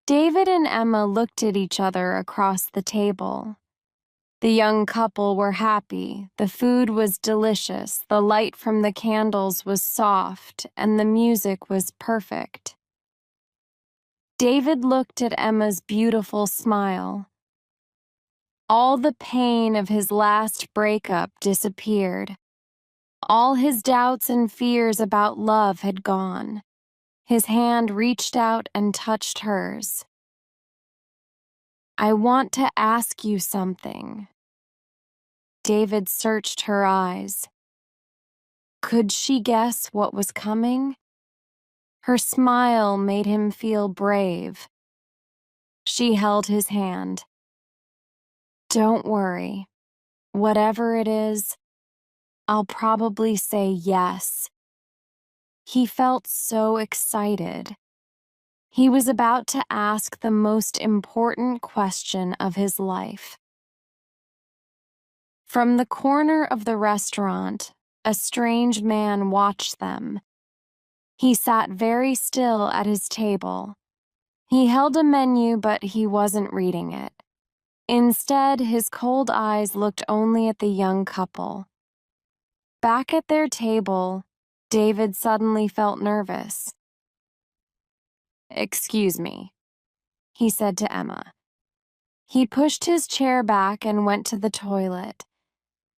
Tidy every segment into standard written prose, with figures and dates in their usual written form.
David and Emma looked at each other across the table. The young couple were happy, the food was delicious, the light from the candles was soft, and the music was perfect. David looked at Emma's beautiful smile. All the pain of his last breakup disappeared. All his doubts and fears about love had gone. His hand reached out and touched hers. "I want to ask you something." David searched her eyes. Could she guess what was coming? Her smile made him feel brave. She held his hand. "Don't worry. Whatever it is, I'll probably say yes." He felt so excited. He was about to ask the most important question of his life. From the corner of the restaurant, a strange man watched them. He sat very still at his table. He held a menu, but he wasn't reading it. Instead, his cold eyes looked only at the young couple. Back at their table, David suddenly felt nervous. "Excuse me," he said to Emma. He pushed his chair back and went to the toilet.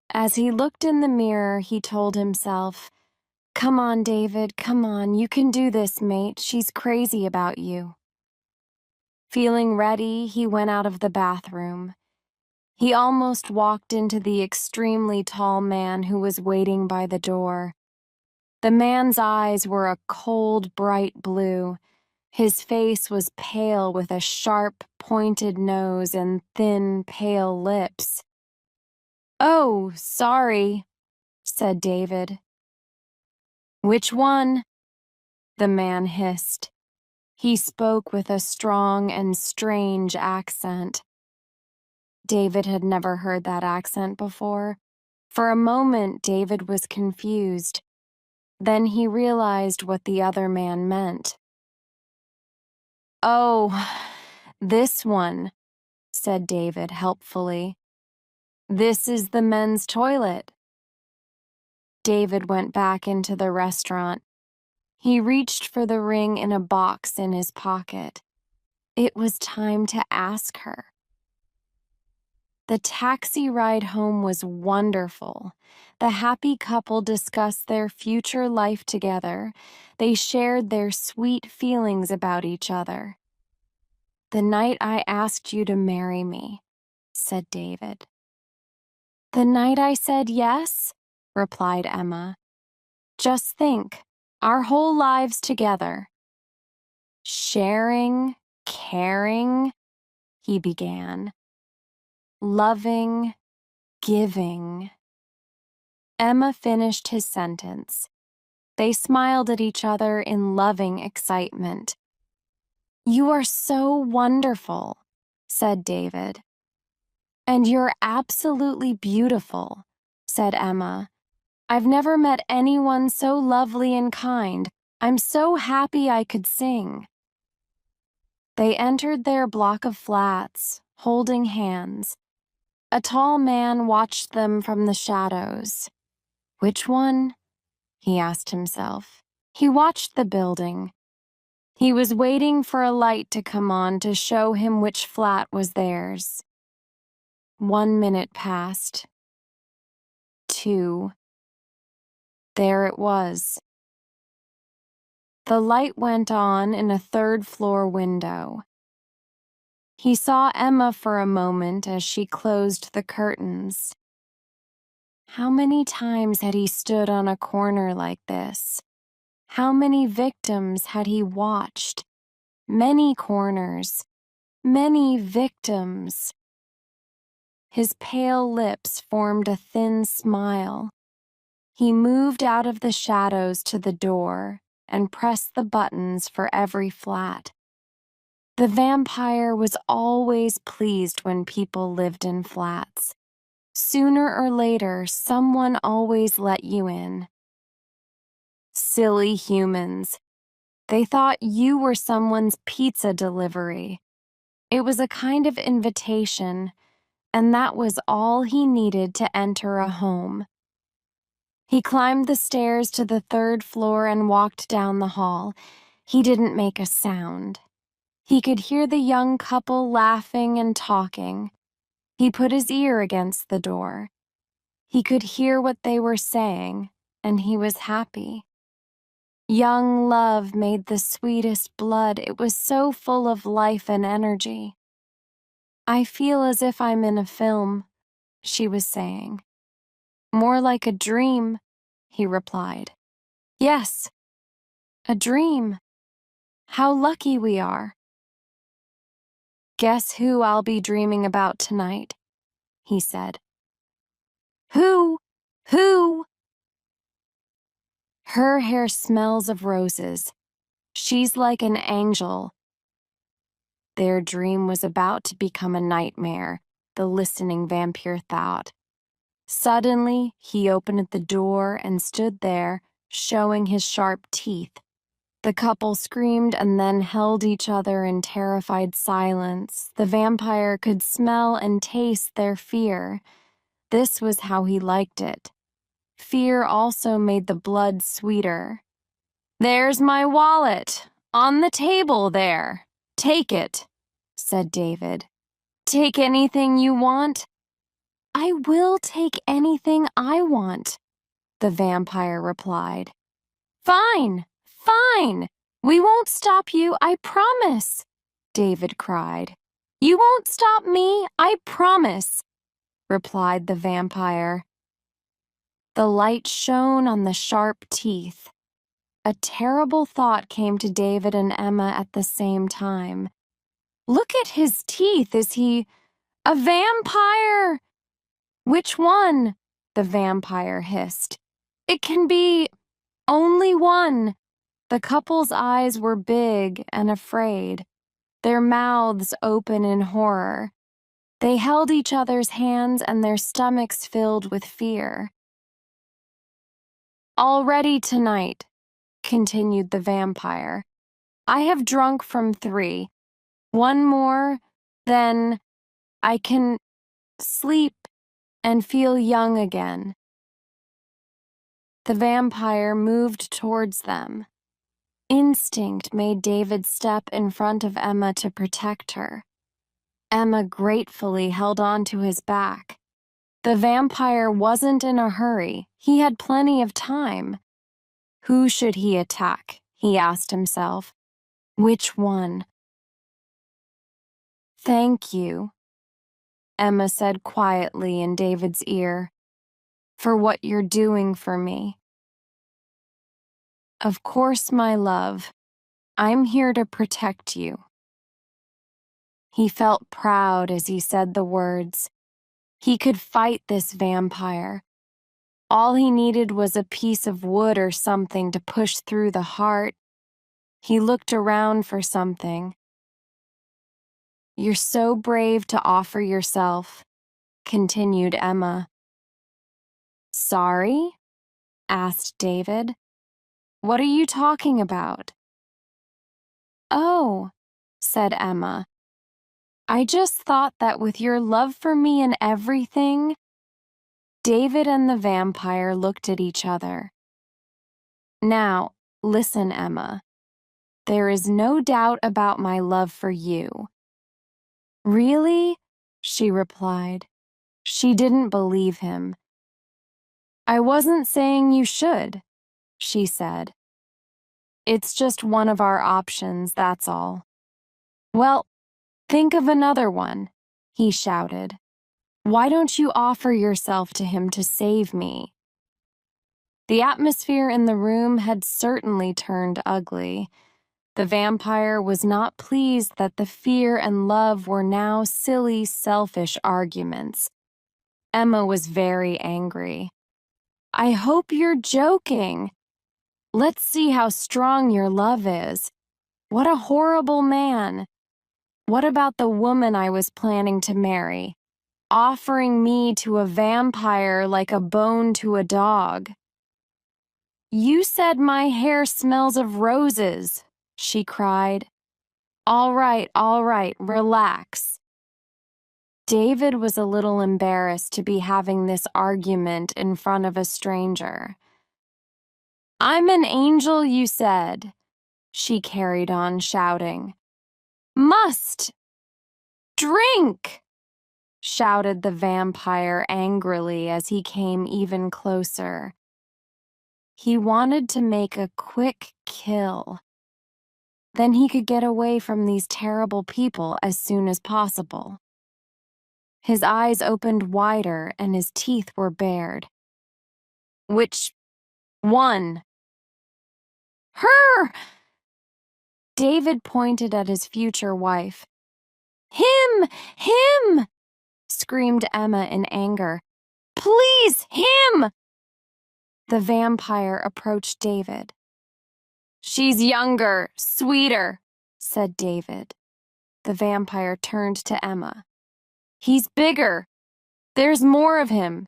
As he looked in the mirror, he told himself, "Come on, David, come on, you can do this, mate. She's crazy about you." Feeling ready, he went out of the bathroom. He almost walked into the extremely tall man who was waiting by the door. The man's eyes were a cold, bright blue. His face was pale with a sharp, pointed nose and thin, pale lips. "Oh, sorry," said David. "Which one?" the man hissed. He spoke with a strong and strange accent. David had never heard that accent before. For a moment, David was confused. Then he realized what the other man meant. "Oh, this one," said David helpfully. "This is the men's toilet." David went back into the restaurant. He reached for the ring in a box in his pocket. It was time to ask her. The taxi ride home was wonderful. The happy couple discussed their future life together. They shared their sweet feelings about each other. "The night I asked you to marry me," said David. "The night I said yes?" replied Emma. "Just think, our whole lives together." "Sharing, caring," he began. "Loving, giving." Emma finished his sentence. They smiled at each other in loving excitement. "You are so wonderful," said David. "And you're absolutely beautiful," said Emma. "I've never met anyone so lovely and kind. I'm so happy I could sing." They entered their block of flats, holding hands. A tall man watched them from the shadows. "Which one?" he asked himself. He watched the building. He was waiting for a light to come on to show him which flat was theirs. 1 minute passed. 2. There it was. The light went on in a third-floor window. He saw Emma for a moment as she closed the curtains. How many times had he stood on a corner like this? How many victims had he watched? Many corners, many victims. His pale lips formed a thin smile. He moved out of the shadows to the door and pressed the buttons for every flat. The vampire was always pleased when people lived in flats. Sooner or later, someone always let you in. Silly humans. They thought you were someone's pizza delivery. It was a kind of invitation, and that was all he needed to enter a home. He climbed the stairs to the 3rd floor and walked down the hall. He didn't make a sound. He could hear the young couple laughing and talking. He put his ear against the door. He could hear what they were saying, and he was happy. Young love made the sweetest blood. It was so full of life and energy. I feel as if I'm in a film, she was saying. More like a dream, he replied. Yes, a dream. How lucky we are. Guess who I'll be dreaming about tonight, he said. Who? Who? Her hair smells of roses. She's like an angel. Their dream was about to become a nightmare, the listening vampire thought. Suddenly, he opened the door and stood there, showing his sharp teeth. The couple screamed and then held each other in terrified silence. The vampire could smell and taste their fear. This was how he liked it. Fear also made the blood sweeter. There's my wallet, on the table there. Take it, said David. Take anything you want. I will take anything I want, the vampire replied. Fine, fine. We won't stop you, I promise, David cried. You won't stop me, I promise, replied the vampire. The light shone on the sharp teeth. A terrible thought came to David and Emma at the same time. Look at his teeth. Is he a vampire? Which one? The vampire hissed. It can be only one. The couple's eyes were big and afraid, their mouths open in horror. They held each other's hands and their stomachs filled with fear. Already tonight, continued the vampire, I have drunk from 3. One more, then I can sleep and feel young again. The vampire moved towards them. Instinct made David step in front of Emma to protect her. Emma gratefully held on to his back. The vampire wasn't in a hurry. He had plenty of time. Who should he attack? He asked himself. Which one? Thank you, Emma said quietly in David's ear, for what you're doing for me. Of course, my love. I'm here to protect you. He felt proud as he said the words. He could fight this vampire. All he needed was a piece of wood or something to push through the heart. He looked around for something. You're so brave to offer yourself, continued Emma. Sorry? Asked David. What are you talking about? Oh, said Emma. I just thought that with your love for me and everything. David and the vampire looked at each other. Now, listen, Emma. There is no doubt about my love for you. Really? She replied. She didn't believe him. I wasn't saying you should, she said. It's just one of our options, that's all. Well, think of another one, he shouted. Why don't you offer yourself to him to save me? The atmosphere in the room had certainly turned ugly. The vampire was not pleased that the fear and love were now silly, selfish arguments. Emma was very angry. I hope you're joking. Let's see how strong your love is. What a horrible man. What about the woman I was planning to marry? Offering me to a vampire like a bone to a dog. You said my hair smells of roses, she cried. All right, relax. David was a little embarrassed to be having this argument in front of a stranger. I'm an angel, you said, she carried on shouting. Must drink, shouted the vampire angrily as he came even closer. He wanted to make a quick kill. Then he could get away from these terrible people as soon as possible. His eyes opened wider and his teeth were bared. Which one? Her! David pointed at his future wife. Him! Screamed Emma in anger. Please, him! The vampire approached David. She's younger, sweeter, said David. The vampire turned to Emma. He's bigger. There's more of him.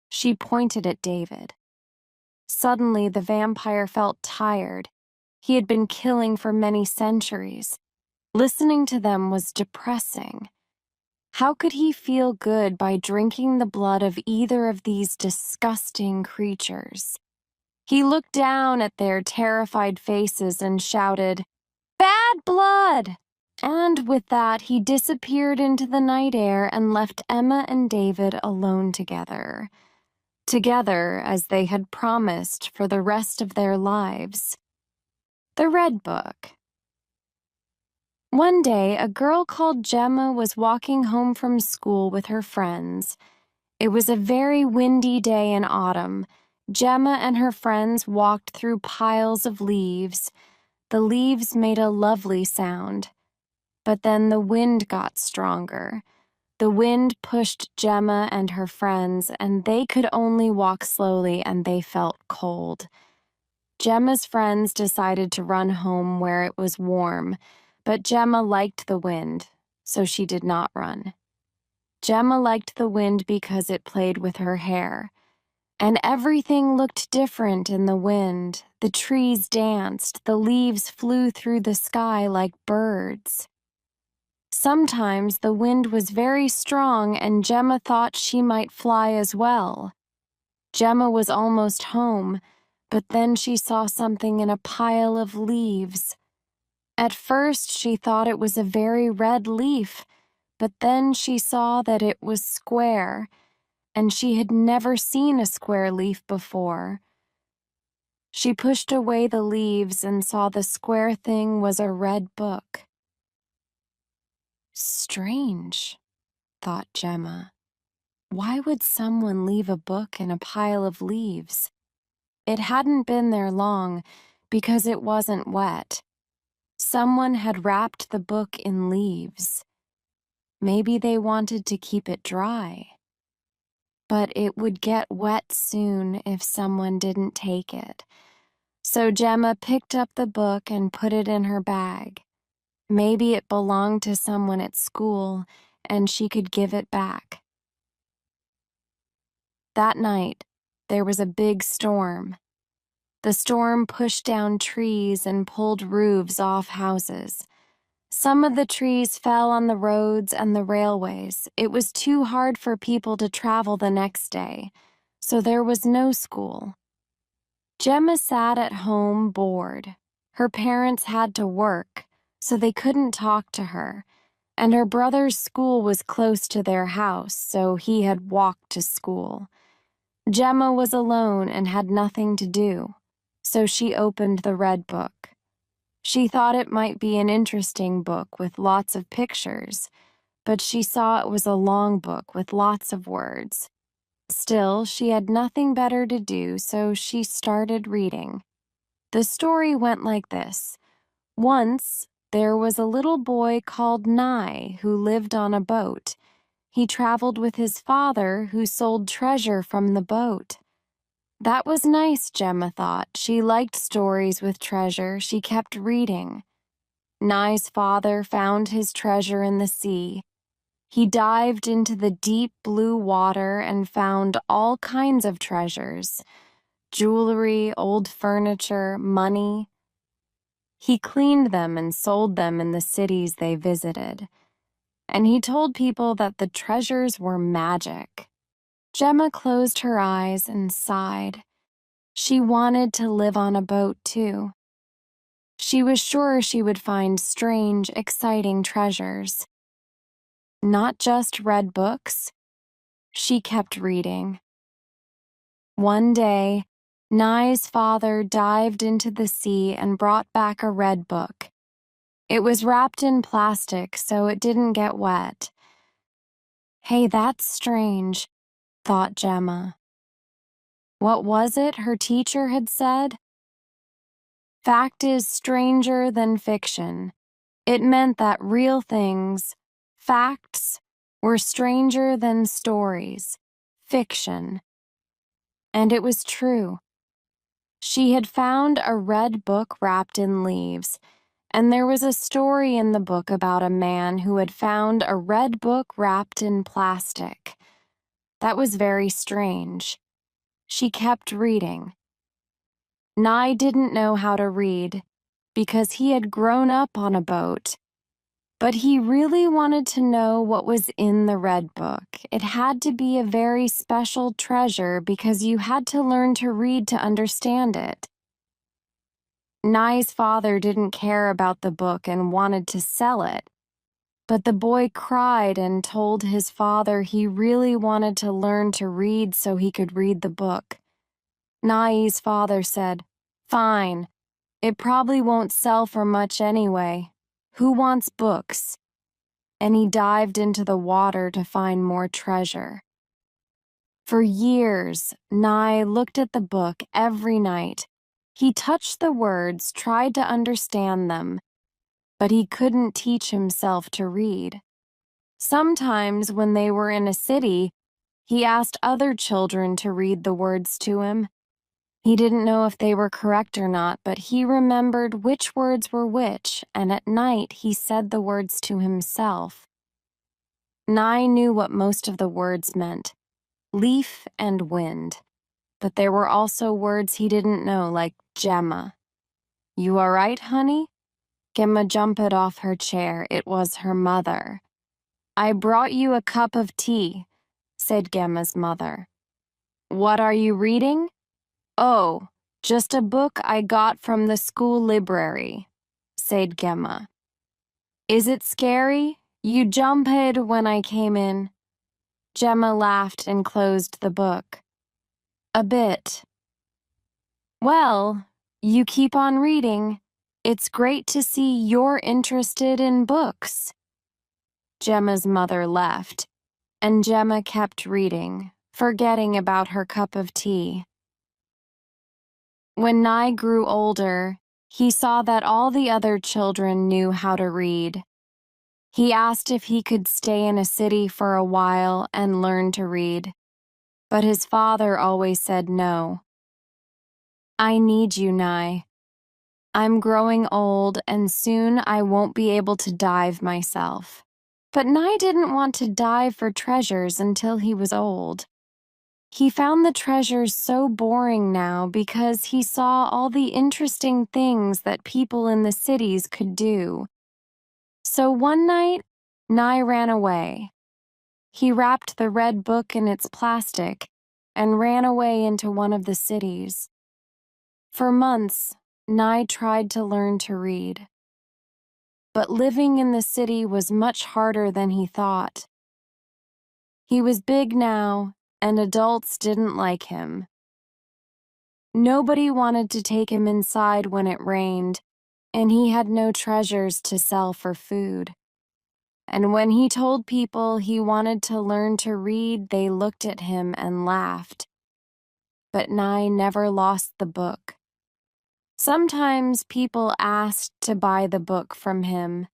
She pointed at David. Suddenly, the vampire felt tired. He had been killing for many centuries. Listening to them was depressing. How could he feel good by drinking the blood of either of these disgusting creatures? He looked down at their terrified faces and shouted, Bad blood! And with that, he disappeared into the night air and left Emma and David alone together. Together as they had promised for the rest of their lives. The Red Book. One day, a girl called Gemma was walking home from school with her friends. It was a very windy day in autumn. Gemma and her friends walked through piles of leaves. The leaves made a lovely sound. But then the wind got stronger. The wind pushed Gemma and her friends, and they could only walk slowly and they felt cold. Gemma's friends decided to run home where it was warm, but Gemma liked the wind, so she did not run. Gemma liked the wind because it played with her hair. And everything looked different in the wind. The trees danced, the leaves flew through the sky like birds. Sometimes the wind was very strong and Gemma thought she might fly as well. Gemma was almost home, but then she saw something in a pile of leaves. At first she thought it was a very red leaf, but then she saw that it was square, and she had never seen a square leaf before. She pushed away the leaves and saw the square thing was a red book. Strange, thought Gemma. Why would someone leave a book in a pile of leaves? It hadn't been there long because it wasn't wet. Someone had wrapped the book in leaves. Maybe they wanted to keep it dry. But it would get wet soon if someone didn't take it. So Gemma picked up the book and put it in her bag. Maybe it belonged to someone at school, and she could give it back. That night, there was a big storm. The storm pushed down trees and pulled roofs off houses. Some of the trees fell on the roads and the railways. It was too hard for people to travel the next day, so there was no school. Gemma sat at home bored. Her parents had to work, so they couldn't talk to her, and her brother's school was close to their house, so he had walked to school. Gemma was alone and had nothing to do, so she opened the Red Book. She thought it might be an interesting book with lots of pictures, but she saw it was a long book with lots of words. Still, she had nothing better to do, so she started reading. The story went like this. Once, there was a little boy called Nye who lived on a boat. He traveled with his father, who sold treasure from the boat. That was nice, Gemma thought. She liked stories with treasure. She kept reading. Nye's father found his treasure in the sea. He dived into the deep blue water and found all kinds of treasures: jewelry, old furniture, money. He cleaned them and sold them in the cities they visited, and he told people that the treasures were magic. Gemma closed her eyes and sighed. She wanted to live on a boat, too. She was sure she would find strange, exciting treasures. Not just read books. She kept reading. One day, Nai's father dived into the sea and brought back a red book. It was wrapped in plastic so it didn't get wet. Hey, that's strange, thought Gemma. What was it her teacher had said? Fact is stranger than fiction. It meant that real things, facts, were stranger than stories, fiction. And it was true. She had found a red book wrapped in leaves, and there was a story in the book about a man who had found a red book wrapped in plastic. That was very strange. She kept reading. Nai didn't know how to read because he had grown up on a boat. But he really wanted to know what was in the red book. It had to be a very special treasure because you had to learn to read to understand it. Nai's father didn't care about the book and wanted to sell it. But the boy cried and told his father he really wanted to learn to read so he could read the book. Nai's father said, "Fine. It probably won't sell for much anyway. Who wants books?" And he dived into the water to find more treasure. For years, Nai looked at the book every night. He touched the words, tried to understand them, but he couldn't teach himself to read. Sometimes, when they were in a city, he asked other children to read the words to him. He didn't know if they were correct or not, but he remembered which words were which, and at night he said the words to himself. Nai knew what most of the words meant, leaf and wind, but there were also words he didn't know, like Gemma. "You all right, honey?" Gemma jumped off her chair. It was her mother. "I brought you a cup of tea," said Gemma's mother. "What are you reading?" "Oh, just a book I got from the school library," said Gemma. "Is it scary? You jumped when I came in." Gemma laughed and closed the book. "A bit." "Well, you keep on reading. It's great to see you're interested in books." Gemma's mother left, and Gemma kept reading, forgetting about her cup of tea. When Nai grew older, he saw that all the other children knew how to read. He asked if he could stay in a city for a while and learn to read, but his father always said no. "I need you, Nai. I'm growing old and soon I won't be able to dive myself." But Nai didn't want to dive for treasures until he was old. He found the treasures so boring now because he saw all the interesting things that people in the cities could do. So one night, Nai ran away. He wrapped the red book in its plastic and ran away into one of the cities. For months, Nai tried to learn to read. But living in the city was much harder than he thought. He was big now, and adults didn't like him. Nobody wanted to take him inside when it rained, and he had no treasures to sell for food. And when he told people he wanted to learn to read, they looked at him and laughed. But Nai never lost the book. Sometimes people asked to buy the book from him,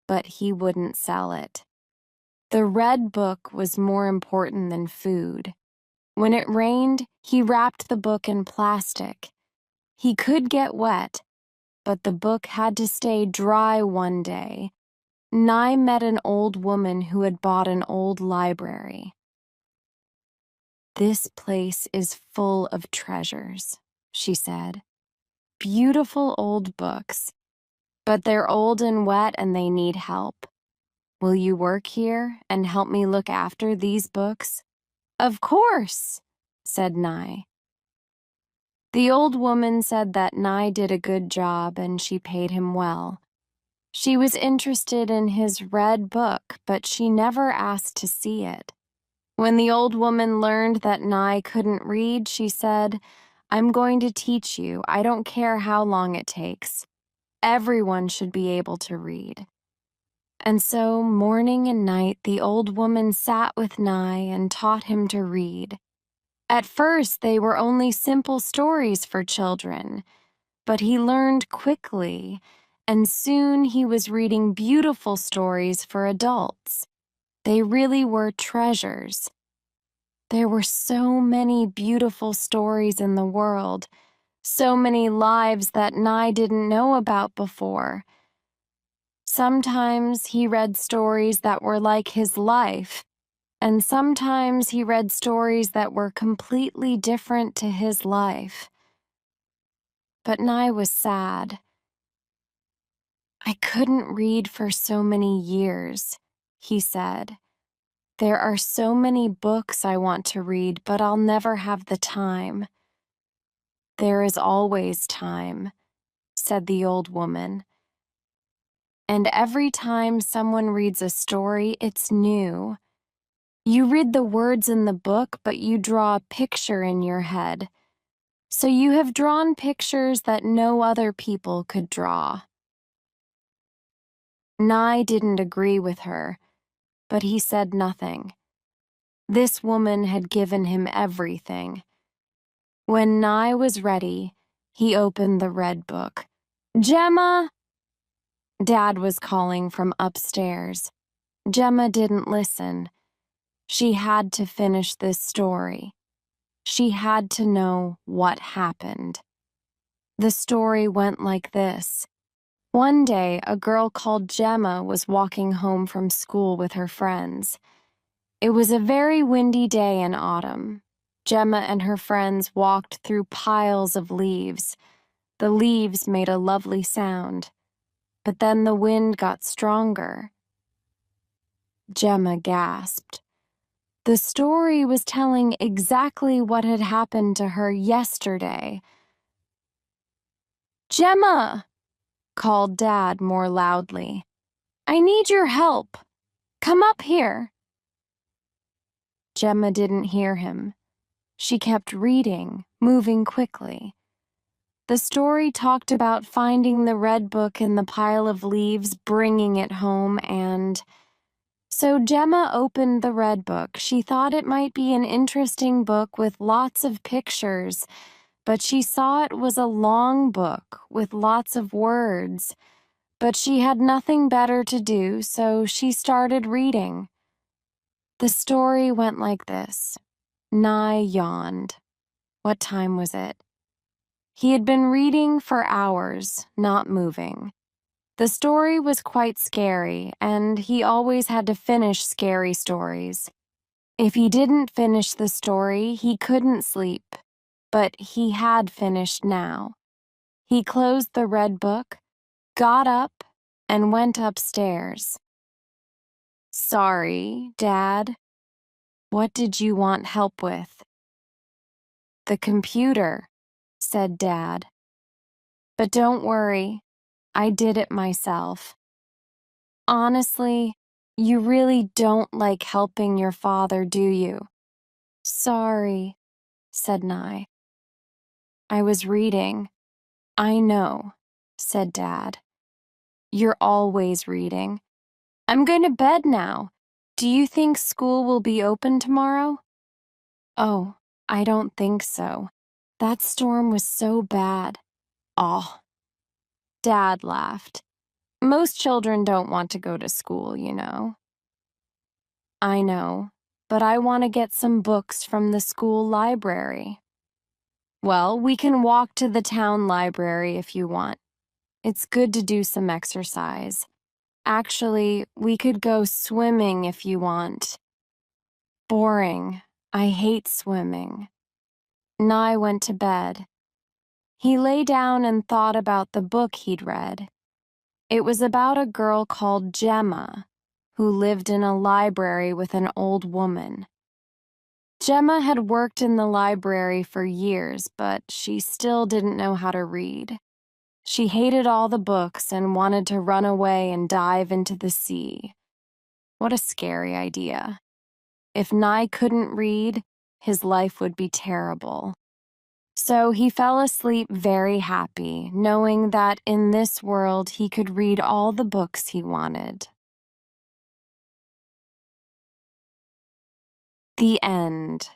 but he wouldn't sell it. The red book was more important than food. When it rained, he wrapped the book in plastic. He could get wet, but the book had to stay dry one day. Nai met an old woman who had bought an old library. "This place is full of treasures," she said. "Beautiful old books. but they're old and wet and they need help. Will you work here and help me look after these books?" "Of course," said Nye. The old woman said that Nye did a good job and she paid him well. She was interested in his red book, but she never asked to see it. When the old woman learned that Nye couldn't read, she said, "I'm going to teach you. I don't care how long it takes. Everyone should be able to read." And so, morning and night, the old woman sat with Nye and taught him to read. At first, they were only simple stories for children, but he learned quickly, and soon he was reading beautiful stories for adults. They really were treasures. There were so many beautiful stories in the world, so many lives that Nye didn't know about before. Sometimes he read stories that were like his life, and sometimes he read stories that were completely different to his life. But Nye was sad. "I couldn't read for so many years," he said. "There are so many books I want to read, but I'll never have the time." "There is always time," said the old woman. "And every time someone reads a story, it's new. You read the words in the book, but you draw a picture in your head. So you have drawn pictures that no other people could draw." Nye didn't agree with her, but he said nothing. This woman had given him everything. When Nye was ready, he opened the red book. "Gemma!" Dad was calling from upstairs. Gemma didn't listen. She had to finish this story. She had to know what happened. The story went like this. One day, a girl called Gemma was walking home from school with her friends. It was a very windy day in autumn. Gemma and her friends walked through piles of leaves. The leaves made a lovely sound. But then the wind got stronger. Gemma gasped. The story was telling exactly what had happened to her yesterday. "Gemma!" called Dad more loudly. "I need your help. Come up here." Gemma didn't hear him. She kept reading, moving quickly. The story talked about finding the red book in the pile of leaves, bringing it home, and... So Gemma opened the red book. She thought it might be an interesting book with lots of pictures, but she saw it was a long book with lots of words. But she had nothing better to do, so she started reading. The story went like this. Nye yawned. What time was it? He had been reading for hours, not moving. The story was quite scary, and he always had to finish scary stories. If he didn't finish the story, he couldn't sleep. But he had finished now. He closed the red book, got up, and went upstairs. "Sorry, Dad. What did you want help with?" "The computer," said Dad. "But don't worry, I did it myself." "Honestly, you really don't like helping your father, do you?" "Sorry," said Nye. "I was reading." "I know," said Dad. "You're always reading. I'm going to bed now. Do you think school will be open tomorrow?" "Oh, I don't think so. That storm was so bad." "Oh." Dad laughed. "Most children don't want to go to school, you know." "I know, but I want to get some books from the school library." "Well, we can walk to the town library if you want. It's good to do some exercise. Actually, we could go swimming if you want." "Boring. I hate swimming." Nye went to bed. He lay down and thought about the book he'd read. It was about a girl called Gemma, who lived in a library with an old woman. Gemma had worked in the library for years, but she still didn't know how to read. She hated all the books and wanted to run away and dive into the sea. What a scary idea. If Nye couldn't read, his life would be terrible. So he fell asleep very happy, knowing that in this world he could read all the books he wanted. The end.